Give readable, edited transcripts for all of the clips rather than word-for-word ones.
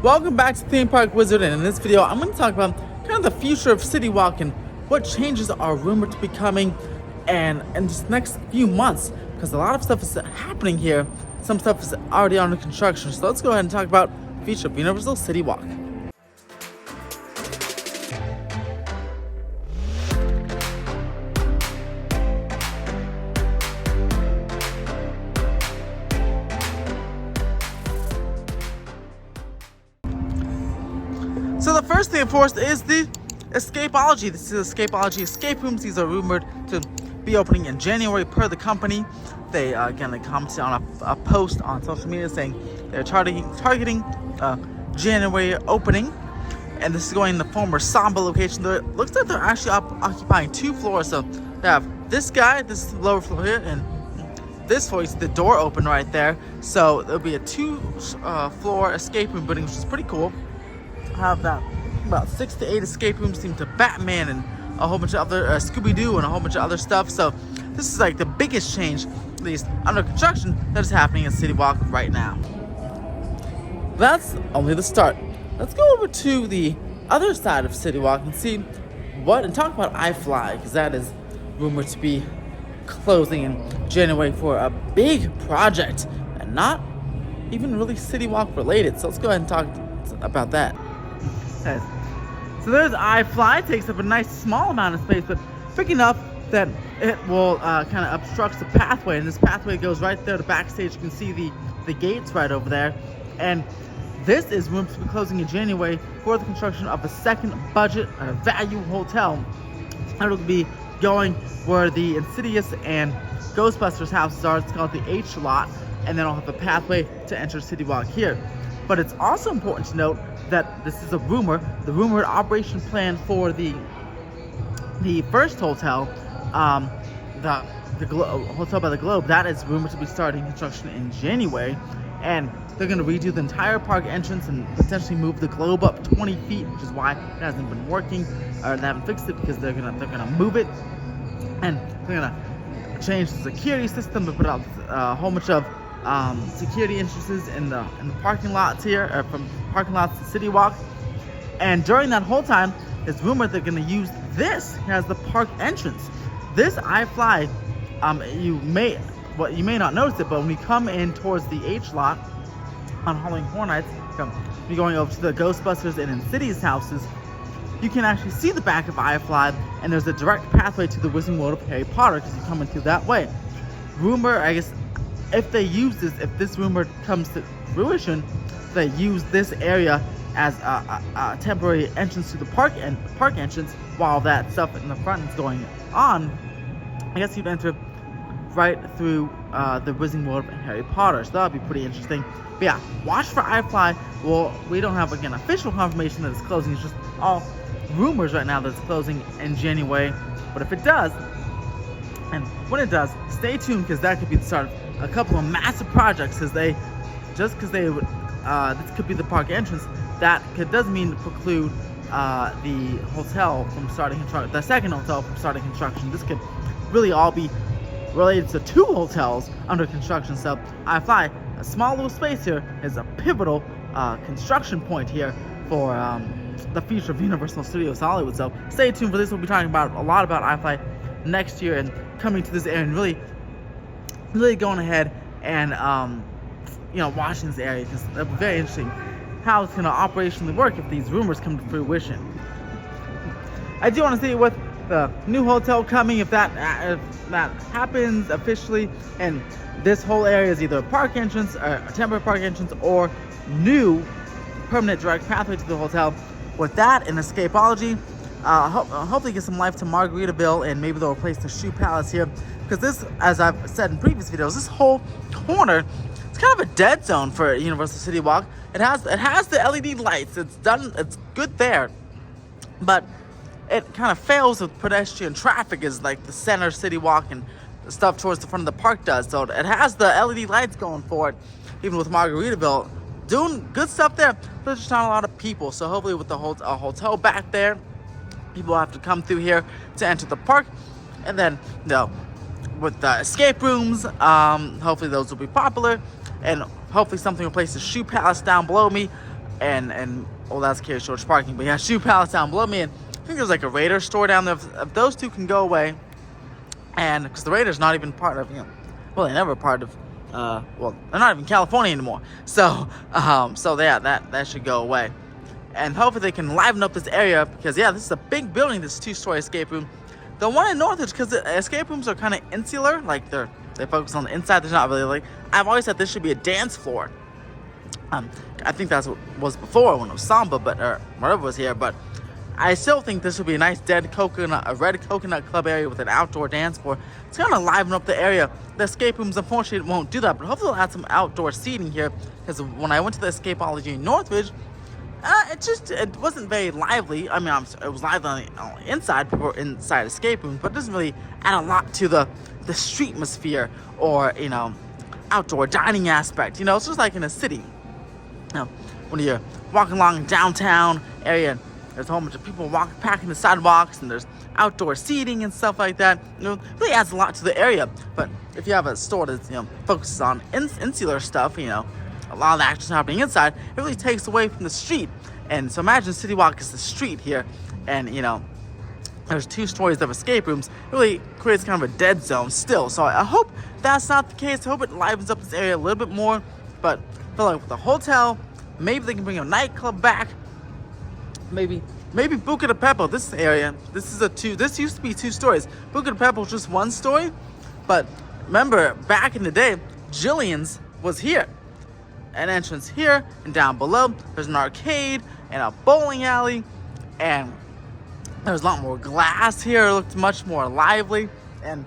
Welcome back to Theme Park Wizard, and in this video I'm going to talk about kind of the future of Citywalk and what changes are rumored to be coming and in just the next few months, because a lot of stuff is happening here. Some stuff is already under construction, so let's go ahead and talk about the future of Universal Citywalk. So the first thing, of course, is the Escapology. This is Escapology escape rooms. These are rumored to be opening in January per the company. They commented on a post on social media saying they're targeting January opening, and this is going in the former Samba location. It looks like they're actually occupying 2 floors. So they have this guy, this is the lower floor here, and this floor, you see the door open right there. So there'll be a 2-floor escape room building, which is pretty cool. Have that about 6 to 8 escape rooms themed to Batman and a whole bunch of other Scooby-Doo and a whole bunch of other stuff. So this is like the biggest change, at least under construction, that is happening in Citywalk right now. That's only the start. Let's go over to the other side of Citywalk and see and talk about IFly, because that is rumored to be closing in January for a big project and not even really Citywalk related. So let's go ahead and talk about that. So there's IFly. It takes up a nice small amount of space, but big enough that it will kind of obstruct the pathway, and this pathway goes right there to backstage. You can see the gates right over there, and this is rumored to be closing in January for the construction of a second budget value hotel. It will be going where the Insidious and Ghostbusters houses are. It's called the H lot, and then I'll have a pathway to enter Citywalk here. But it's also important to note that this is a rumor. The rumored operation plan for the first hotel, the Hotel by the Globe, that is rumored to be starting construction in January, and they're going to redo the entire park entrance and potentially move the Globe up 20 feet, which is why it hasn't been working, or they haven't fixed it, because they're gonna move it, and they're gonna change the security system to put out a whole bunch of security entrances in the parking lots here, or from parking lots to Citywalk. And during that whole time, it's rumored they're going to use this as the park entrance. This IFly, you may not notice it, but when you come in towards the H lot on Halloween Horror Nights, you're going over to the Ghostbusters and Insidious houses, you can actually see the back of IFly, and there's a direct pathway to the Wizarding World of Harry Potter because you come in through that way. Rumor, I guess, if this rumor comes to fruition, they use this area as a temporary entrance to the park entrance while that stuff in the front is going on. I guess you'd enter right through the Wizarding World of Harry Potter, so that would be pretty interesting. But yeah, watch for IFly. Well, we don't have, again, official confirmation that it's closing. It's just all rumors right now that it's closing in January. But if it does, and when it does, stay tuned, because that could be the start of a couple of massive projects. Because this could be the park entrance, that doesn't mean to preclude the hotel from starting construction, the second hotel from starting construction. This could really all be related to 2 hotels under construction. So IFly, a small little space here, is a pivotal construction point here for the future of Universal Studios Hollywood. So stay tuned for this. We'll be talking about a lot about IFly next year and coming to this area and really going ahead and watching this area, because it'll be very interesting how it's going to operationally work if these rumors come to fruition. I do want to see with the new hotel coming, if that happens officially, and this whole area is either a park entrance, or a temporary park entrance, or new permanent direct pathway to the hotel. With that and Escapology, hopefully get some life to Margaritaville, and maybe they'll replace the Shoe Palace here, because this, as I've said in previous videos, this whole corner, it's kind of a dead zone for Universal Citywalk. It has the LED lights. It's good there, but it kind of fails with pedestrian traffic, is like the center Citywalk and the stuff towards the front of the park does. So it has the LED lights going for it, even with Margaritaville doing good stuff there, but there's just not a lot of people. So hopefully with the hotel back there, people have to come through here to enter the park. And then, with the escape rooms, hopefully those will be popular, and hopefully something will replace the Shoe Palace down below me. and well, that's carry storage parking. But yeah, shoe pallets down below me, and I think there's like a Raider store down there. If those two can go away, and because the Raiders not even part of, well, they're never part of, well, they're not even California anymore. So yeah, that should go away. And hopefully they can liven up this area, because yeah, this is a big building, this 2-story escape room. The one in Northridge, because the escape rooms are kind of insular, like they focus on the inside. There's not really, like, I've always said this should be a dance floor. I think that's what was before when it was Samba, or whatever was here. But I still think this would be a nice a red coconut club area with an outdoor dance floor. It's gonna liven up the area. The escape rooms, unfortunately, won't do that, but hopefully they'll add some outdoor seating here. Because when I went to the Escapology in Northridge, it wasn't very lively. I mean, it was lively on the inside escape rooms, but it doesn't really add a lot to the street atmosphere or, outdoor dining aspect. It's just like in a city. When you're walking along downtown area, there's a whole bunch of people packing the sidewalks, and there's outdoor seating and stuff like that. It really adds a lot to the area. But if you have a store that focuses on insular stuff, a lot of the action's happening inside, it really takes away from the street. And so imagine Citywalk is the street here, and there's 2 stories of escape rooms. It really creates kind of a dead zone still. So I hope that's not the case. I hope it livens up this area a little bit more. But I feel like with the hotel, maybe they can bring a nightclub back. Maybe Buca de Peppo, this area, this used to be 2 stories. Buca de Peppo was just 1 story. But remember, back in the day, Jillian's was here. An entrance here, and down below there's an arcade and a bowling alley, and there's a lot more glass here. It looked much more lively, and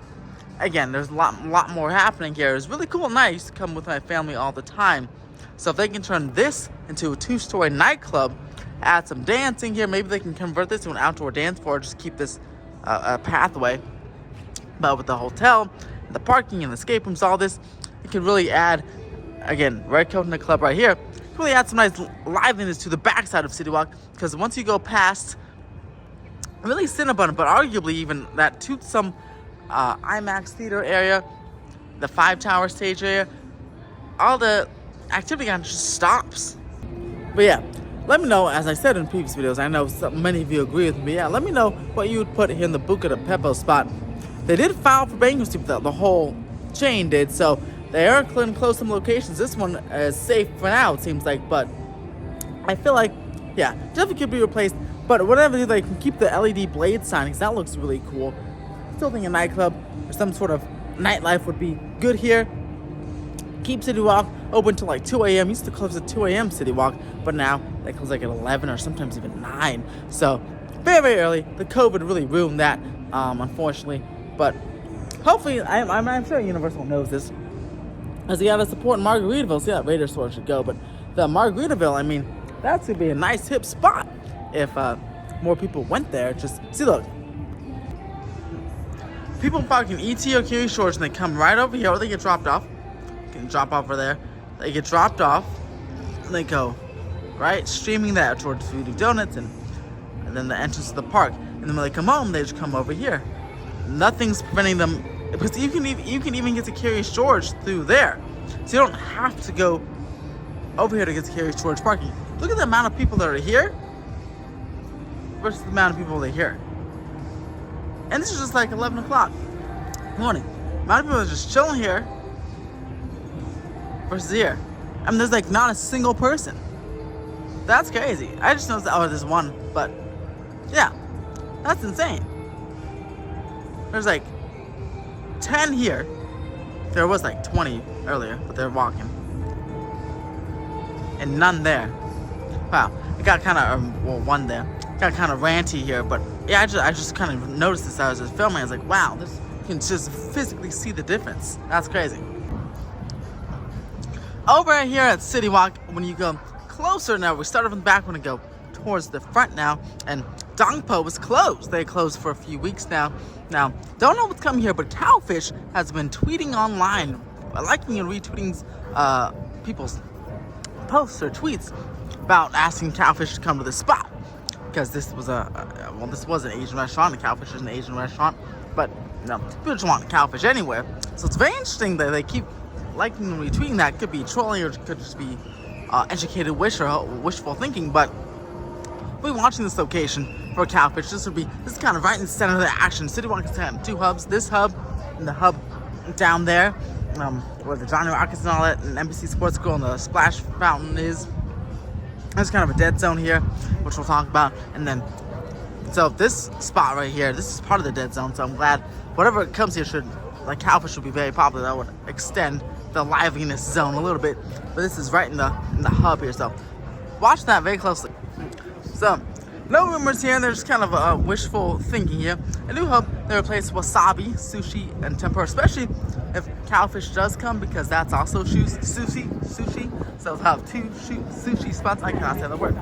again, there's a lot more happening here. It's really cool and nice. I used to come with my family all the time. So if they can turn this into a 2-story nightclub, add some dancing here, maybe they can convert this to an outdoor dance floor, just keep this a pathway. But with the hotel, the parking, and the escape rooms, all this, it can really add, again, Red Coconut Club right here, really add some nice liveliness to the backside of Citywalk, because once you go past, really Cinnabon, but arguably even that Toothsome IMAX theater area, the 5 Tower stage area, all the activity kind of just stops. But yeah, let me know, as I said in previous videos, I know many of you agree with me, let me know what you would put here in the Buca de Peppo spot. They did file for bankruptcy, the whole chain did, so they are going to close some locations. This one is safe for now, it seems like, but I feel like, yeah, definitely could be replaced. But whatever, they can keep the LED blade sign, because that looks really cool. Still think a nightclub or some sort of nightlife would be good here. Keep Citywalk open till like 2 a.m. Used to close at 2 a.m. Citywalk, but now they close like at 11 or sometimes even 9. So very, very early. The COVID really ruined that, unfortunately. But hopefully, I'm sure Universal knows this. As you got to support in Margaritaville, so yeah, Raider store should go. But the Margaritaville, I mean, that would be a nice hip spot if more people went there. Just see, look, people parking ET or Curious Shores, and they come right over here, or they get dropped off. Can drop off over there. They get dropped off, and they go right streaming there towards Voodoo Donuts, and then the entrance to the park. And then when they come home, they just come over here. Nothing's preventing them, because you can even get to Curious George through there, so you don't have to go over here to get to Curious George parking. Look at the amount of people that are here versus the amount of people that are here. And this is just like 11 o'clock morning. The amount of people are just chilling here versus here. I mean, there's like not a single person. That's crazy. I just noticed that, oh, there's one, but yeah, that's insane. There's like 10 here. There was like 20 earlier, but they're walking. And none there. Wow, it got kind of, well, one there. Got kind of ranty here, but yeah, I just kind of noticed this as I was just filming. I was like, wow, this, you can just physically see the difference. That's crazy. Over here at Citywalk, when you go closer now, we started from the back, when we go towards the front now, and Dongpo was closed. They closed for a few weeks now. Now, don't know what's coming here, but Cowfish has been tweeting online, liking and retweeting people's posts or tweets about asking Cowfish to come to this spot, because this was this was an Asian restaurant, and Cowfish is an Asian restaurant, but you know, people just want Cowfish anywhere. So it's very interesting that they keep liking and retweeting that. Could be trolling, or it could just be educated wish or wishful thinking, but we're watching this location for Cowfish. This is kind of right in the center of the action. Citywalk is kind of two hubs. This hub and the hub down there, where the Johnny Rockets and all that, and NBC Sports School and the splash fountain is. There's kind of a dead zone here, which we'll talk about, and then so this spot right here, this is part of the dead zone. So I'm glad whatever comes here Cowfish should be very popular. That would extend the liveliness zone a little bit, but this is right in the hub here. So watch that very closely. So no rumors here, and there's kind of wishful thinking here. I do hope they replace wasabi, sushi, and tempura, especially if Cowfish does come, because that's also sushi. So they'll have two sushi spots. I cannot say the word.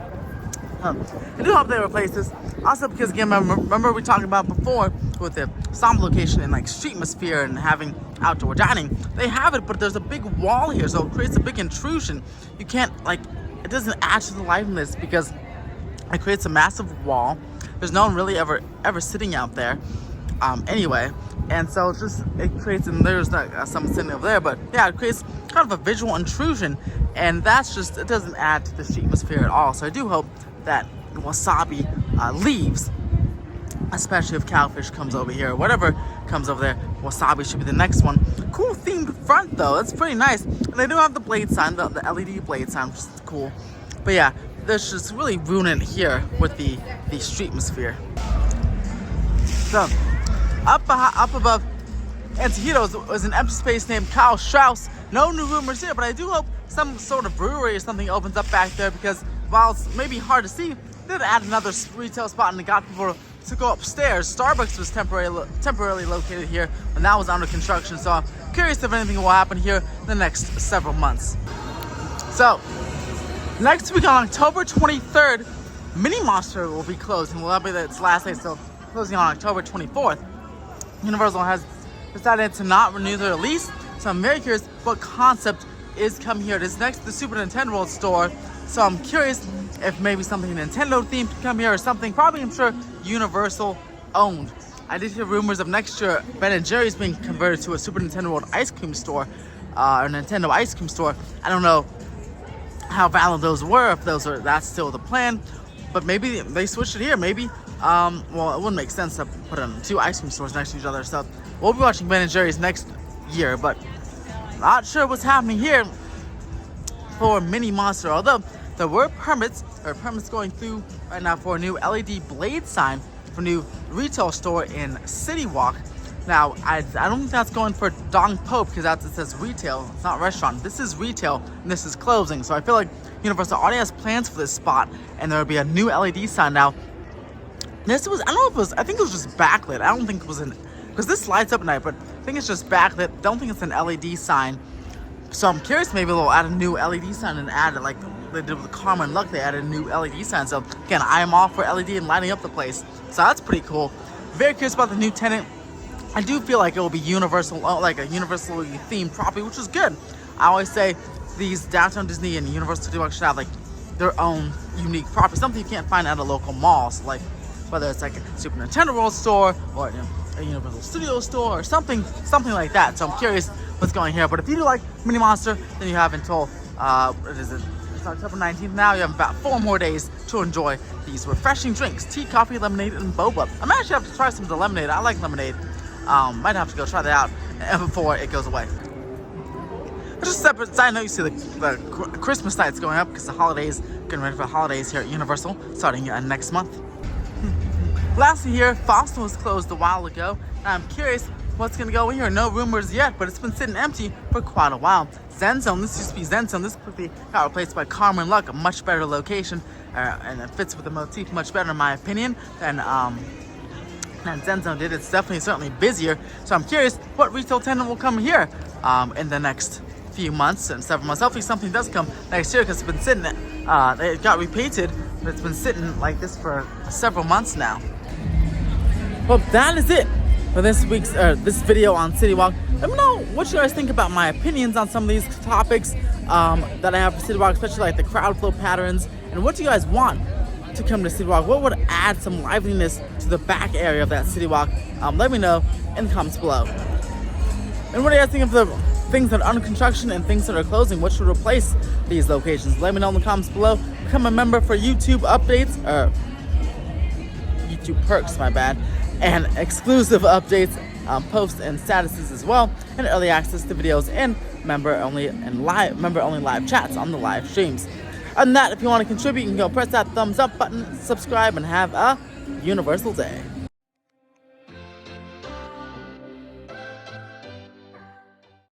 I do hope they replace this. Also because, again, remember we talked about before with the Samba location and like streetmosphere and having outdoor dining. They have it, but there's a big wall here, so it creates a big intrusion. You can't, it doesn't add to the liveliness because it creates a massive wall. There's no one really ever sitting out there anyway. And so it creates, and there's someone sitting over there, but yeah, it creates kind of a visual intrusion, and it doesn't add to the streetmosphere at all. So I do hope that Wasabi leaves, especially if Cowfish comes over here. Whatever comes over there, Wasabi should be the next one. Cool themed front though, it's pretty nice. And they do have the blade sign, the LED blade sign, which is cool. But yeah, there's just really ruining it here with the streetmosphere. So up above Antihitos is an empty space named Strauss. No new rumors here, but I do hope some sort of brewery or something opens up back there, because while it's maybe hard to see, they did add another retail spot and it got people to go upstairs. Starbucks was temporarily located here, and that was under construction. So I'm curious if anything will happen here in the next several months. So next week on October 23rd, Mini Monster will be closing. Well, that'll be its last day, so closing on October 24th. Universal has decided to not renew their lease, so I'm very curious what concept is coming here. This is next to the Super Nintendo World store, so I'm curious if maybe something Nintendo themed can come here or something. Probably, I'm sure, Universal owned. I did hear rumors of next year Ben & Jerry's being converted to a Super Nintendo World ice cream store, or Nintendo ice cream store. I don't know how valid those were, if that's still the plan, but maybe they switched it here. Maybe well, it wouldn't make sense to put in two ice cream stores next to each other. So we'll be watching Ben & Jerry's next year, but not sure what's happening here for Mini Monster. Although there were permits going through right now for a new LED blade sign for a new retail store in Citywalk. Now, I don't think that's going for Dong Po, because it says retail. It's not restaurant. This is retail, and this is closing. So I feel like Universal already has plans for this spot, and there will be a new LED sign now. This was, I don't know if it was, I think it was just backlit. I don't think it was because this lights up at night, but I think it's just backlit. Don't think it's an LED sign. So I'm curious, maybe they'll add a new LED sign and add it like they did with Karma and Luck. They added a new LED sign. So again, I am all for LED and lighting up the place. So that's pretty cool. Very curious about the new tenant. I do feel like it will be Universal, like a Universal themed property, which is good. I always say these Downtown Disney and Universal Citywalk should have like their own unique property, something you can't find at a local mall. So like whether it's like a Super Nintendo World store or a Universal Studio store or something like that. So I'm curious what's going here. But if you do like Mini Monster, then you have until what is it? It's October 19th now. You have about 4 more days to enjoy these refreshing drinks: tea, coffee, lemonade, and boba. I might actually have to try some of the lemonade. I like lemonade. Might have to go try that out before it goes away. Just a separate side note, you see the Christmas lights going up because the holidays, getting ready for the holidays here at Universal, starting next month. Lastly here, Fossil was closed a while ago. Now I'm curious what's going to go in here. No rumors yet, but it's been sitting empty for quite a while. Zen Zone, this used to be Zen Zone. This quickly got replaced by Karma and Luck, a much better location, and it fits with the motif much better in my opinion than Zen Zone did. It's certainly busier. So I'm curious what retail tenant will come here in the next few months and several months. Hopefully something does come next year, because it's been sitting, it got repainted, but it's been sitting like this for several months now. Well, that is it for this week's this video on Citywalk. Let me know what you guys think about my opinions on some of these topics that I have for Citywalk, especially like the crowd flow patterns, and what do you guys want to come to Citywalk? What would add some liveliness to the back area of that Citywalk? Let me know in the comments below. And what do you guys think of the things that are under construction and things that are closing. What should replace these locations? Let me know in the comments below. Become a member for YouTube updates, or YouTube perks, my bad, and exclusive updates, posts and statuses as well, and early access to videos and member only live chats on the live streams. Other than that, if you want to contribute, you can go press that thumbs up button, subscribe, and have a universal day.